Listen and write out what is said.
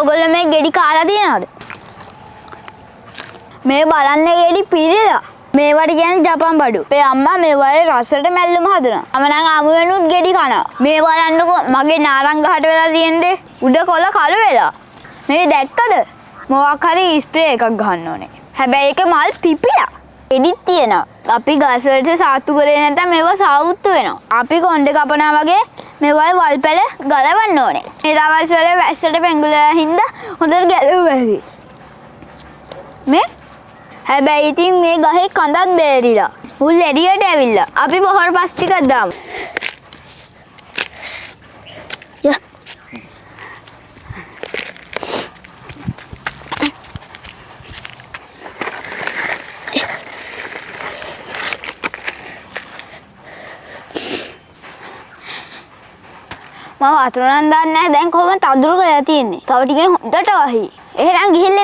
ඔයගොල්ලෝ මේ ගෙඩි කාලා තියනවද? මේ බලන්න ගෙඩි පිරিলা. මේවට කියන්නේ ජපන් බඩු. අපේ අම්මා මේ වගේ රසට මැල්ලුම හදනවා. මම නම් ආමු වෙනුත් ගෙඩි කනවා. මේ බලන්නකෝ මගේ නාරංගහට වෙලා තියෙන්නේ උඩ කොළ කළු වෙලා. මේ දැක්කද? මොකක් හරි ස්ප්‍රේ එකක් ගහන්න ඕනේ. හැබැයි ඒක මල් පිපිලා. ගෙඩිත් තියෙනවා. අපි ගස් වලට සාතු කරේ නැත්නම් මේවා සාවුත්තු වෙනවා. අපි කොණ්ඩේ කපනවා වගේ මේ වගේ වල් පැල ගලවන්න ඕනේ. මේ දවස් වල වැස්සට පෙඟුලා හින්දා හොඳට ගැලුවා. මේ හැබැයි ඉතින් මේ ගහේ කඳත් බේරිලා. මුල් එළියට ඇවිල්ලා. අපි පොහොර පස් ටිකක් දාමු. යා. මම වතුර නම් දාන්නේ නැහැ. දැන් කොහොමද තදුරු කරලා තියෙන්නේ? තව ටිකෙන් හොඳට වහී. එහෙනම් ගිහිල්ලා